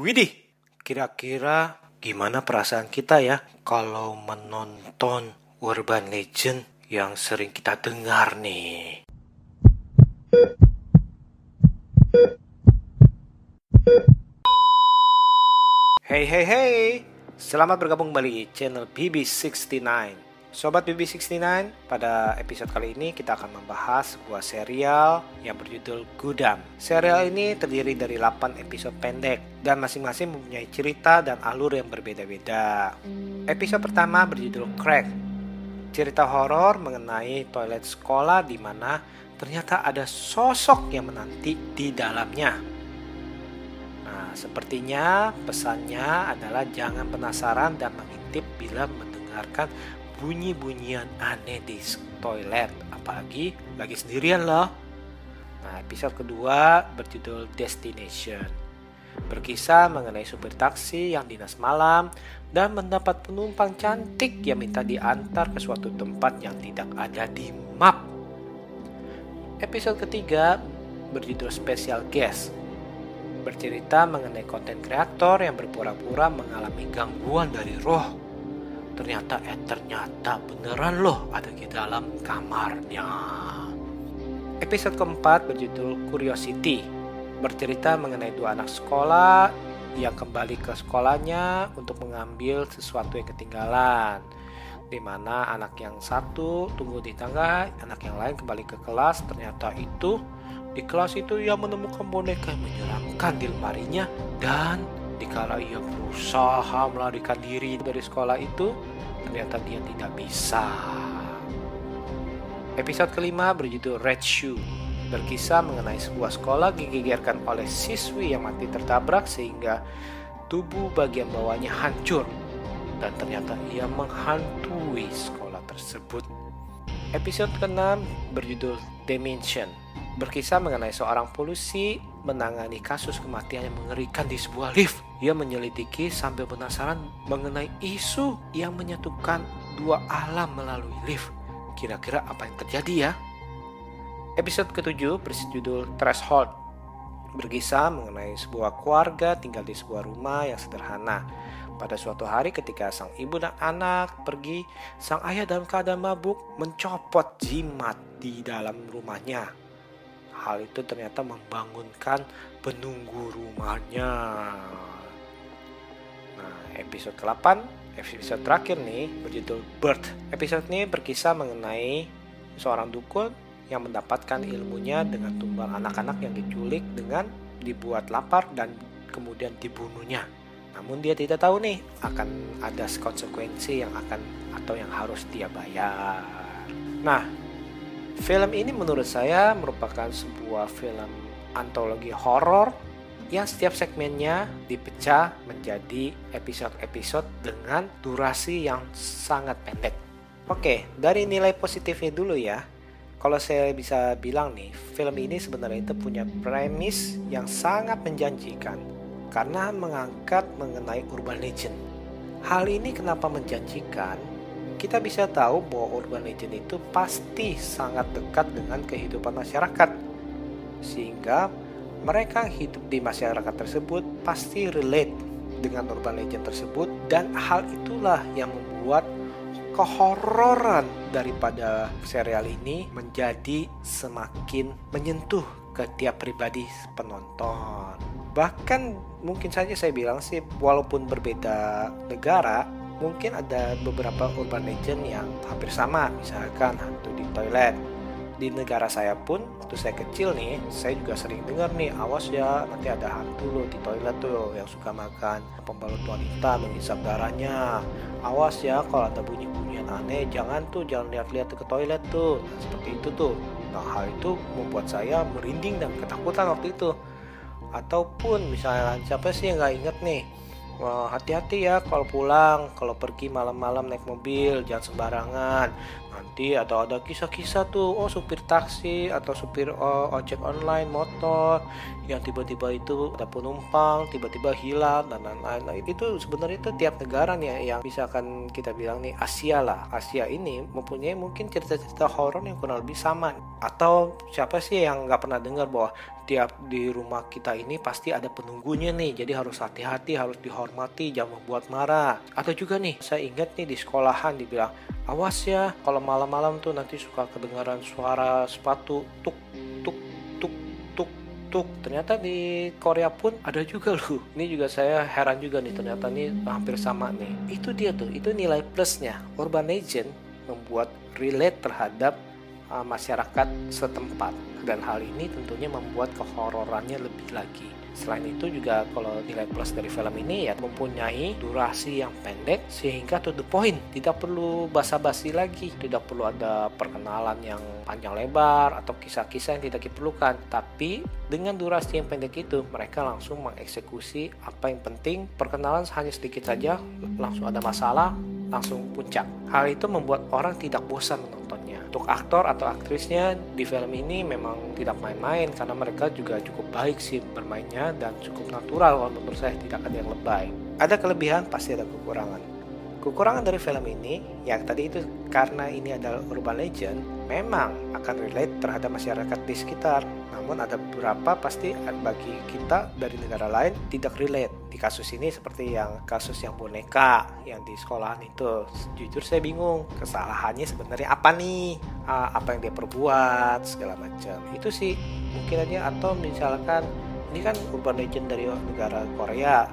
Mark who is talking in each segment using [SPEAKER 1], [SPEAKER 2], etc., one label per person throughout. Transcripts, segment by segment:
[SPEAKER 1] Widih, kira-kira gimana perasaan kita ya kalau menonton urban legend yang sering kita dengar nih? Hey, selamat bergabung kembali di channel BB69. Sobat BB69, pada episode kali ini kita akan membahas sebuah serial yang berjudul Gundam. Serial ini terdiri dari 8 episode pendek dan masing-masing mempunyai cerita dan alur yang berbeda-beda. Episode pertama berjudul Crack. Cerita horor mengenai toilet sekolah di mana ternyata ada sosok yang menanti di dalamnya. Nah, sepertinya pesannya adalah jangan penasaran dan mengintip bila mendengarkan bunyi-bunyian aneh di toilet, apalagi lagi sendirian loh. Nah, episode kedua berjudul Destination. Berkisah mengenai supir taksi yang dinas malam dan mendapat penumpang cantik yang minta diantar ke suatu tempat yang tidak ada di map. Episode ketiga berjudul Special Guest. Bercerita mengenai konten kreator yang berpura-pura mengalami gangguan dari roh. Ternyata beneran loh ada di dalam kamarnya. Episode keempat berjudul Curiosity. Bercerita mengenai 2 anak sekolah yang kembali ke sekolahnya untuk mengambil sesuatu yang ketinggalan. Di mana anak yang satu tunggu di tangga, anak yang lain kembali ke kelas. Ternyata di kelas itu ia menemukan boneka yang menyeramkan di lemarinya, dan dikala ia berusaha melarikan diri dari sekolah itu, ternyata dia tidak bisa. Episode kelima berjudul Red Shoe. Berkisah mengenai sebuah sekolah digegerkan oleh siswi yang mati tertabrak sehingga tubuh bagian bawahnya hancur, dan ternyata ia menghantui sekolah tersebut. Episode keenam berjudul Dimension. Berkisah mengenai seorang polisi menangani kasus kematian yang mengerikan di sebuah lift. Ia menyelidiki sambil penasaran mengenai isu yang menyatukan 2 alam melalui lift. Kira-kira apa yang terjadi ya? Episode ketujuh berjudul Threshold. Berkisah mengenai sebuah keluarga tinggal di sebuah rumah yang sederhana. Pada suatu hari ketika sang ibu dan anak pergi, sang ayah dalam keadaan mabuk mencopot jimat di dalam rumahnya. Hal itu ternyata membangunkan penunggu rumahnya. Nah, episode ke-8, episode terakhir nih berjudul Birth. Episode ini berkisah mengenai seorang dukun yang mendapatkan ilmunya dengan tumbal anak-anak yang diculik dengan dibuat lapar dan kemudian dibunuhnya. Namun dia tidak tahu nih akan ada konsekuensi yang harus dia bayar. Nah, film ini menurut saya merupakan sebuah film antologi horor yang setiap segmennya dipecah menjadi episode-episode dengan durasi yang sangat pendek. Oke, dari nilai positifnya dulu ya. Kalau saya bisa bilang nih, film ini sebenarnya itu punya premis yang sangat menjanjikan karena mengangkat mengenai urban legend. Hal ini kenapa menjanjikan? Kita bisa tahu bahwa urban legend itu pasti sangat dekat dengan kehidupan masyarakat. Sehingga mereka yang hidup di masyarakat tersebut pasti relate dengan urban legend tersebut, dan hal itulah yang membuat kehororan daripada serial ini menjadi semakin menyentuh ke tiap pribadi penonton. Bahkan mungkin saja saya bilang sih, walaupun berbeda negara, mungkin ada beberapa urban legend yang hampir sama, misalkan hantu di toilet. Di negara saya pun, waktu saya kecil nih, saya juga sering dengar nih, awas ya nanti ada hantu loh di toilet tuh yang suka makan pembalut wanita, menghisap darahnya. Awas ya kalau ada bunyi-bunyian aneh, jangan lihat-lihat ke toilet tuh. Nah, seperti itu tuh. Nah, hal itu membuat saya merinding dan ketakutan waktu itu. Ataupun misalnya siapa sih yang nggak inget nih, wah, hati-hati ya kalau pulang, kalau pergi malam-malam naik mobil, jangan sembarangan. Nah, Nanti atau ada kisah-kisah tuh, supir taksi atau supir ojek online motor yang tiba-tiba itu ada penumpang tiba-tiba hilang dan lain-lain. Nah, itu sebenarnya itu tiap negara nih yang misalkan kita bilang nih Asia lah. Asia ini mempunyai mungkin cerita-cerita horor yang kurang lebih sama. Atau siapa sih yang nggak pernah dengar bahwa tiap di rumah kita ini pasti ada penunggunya nih, jadi harus hati-hati, harus dihormati, jangan membuat marah. Atau juga nih, saya ingat nih di sekolahan dibilang, awas ya kalau malam-malam tuh nanti suka kedengaran suara sepatu tuk tuk tuk tuk tuk. Ternyata di Korea pun ada juga loh. Ini juga saya heran juga nih, ternyata nih hampir sama nih. Itu dia tuh, itu nilai plusnya. Urban legend membuat relate terhadap masyarakat setempat, dan hal ini tentunya membuat kehororannya lebih lagi. Selain itu juga kalau nilai plus dari film ini ya mempunyai durasi yang pendek sehingga to the point, tidak perlu basa-basi lagi, tidak perlu ada perkenalan yang panjang lebar atau kisah-kisah yang tidak diperlukan. Tapi dengan durasi yang pendek itu mereka langsung mengeksekusi apa yang penting. Perkenalan hanya sedikit saja, langsung ada masalah, langsung puncak. Hal itu membuat orang tidak bosan menontonnya. Untuk aktor atau aktrisnya di film ini memang tidak main-main karena mereka juga cukup baik sih bermainnya dan cukup natural. Kalau menurut saya tidak ada yang lebay. Ada kelebihan, pasti ada kekurangan. Kekurangan dari film ini yang tadi itu karena ini adalah urban legend, memang akan relate terhadap masyarakat di sekitar. Namun ada beberapa pasti bagi kita dari negara lain tidak relate. Di kasus ini seperti yang kasus yang boneka yang di sekolahan itu, jujur saya bingung kesalahannya sebenarnya apa nih, apa yang dia perbuat segala macam. Itu sih mungkin aja. Atau misalkan ini kan urban legend dari negara Korea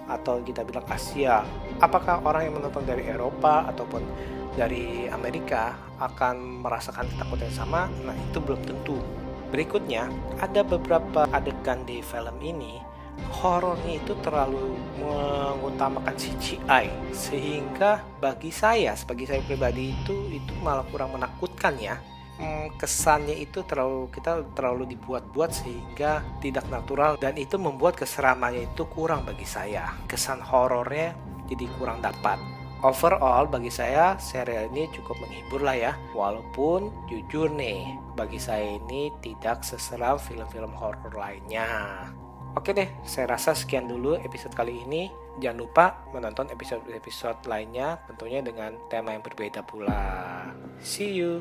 [SPEAKER 1] atau kita bilang Asia, apakah orang yang menonton dari Eropa ataupun dari Amerika akan merasakan ketakutan yang sama? Nah, itu belum tentu. Berikutnya, ada beberapa adegan di film ini horornya itu terlalu mengutamakan CGI sehingga bagi saya sebagai saya pribadi itu malah kurang menakutkan ya. Kesannya itu terlalu dibuat-buat sehingga tidak natural, dan itu membuat keseramannya itu kurang bagi saya. Kesan horornya jadi kurang dapat. Overall bagi saya serial ini cukup menghibur lah ya. Walaupun jujur nih, bagi saya ini tidak seseram film-film horor lainnya. Oke deh, saya rasa sekian dulu episode kali ini. Jangan lupa menonton episode-episode lainnya tentunya dengan tema yang berbeda pula. See you.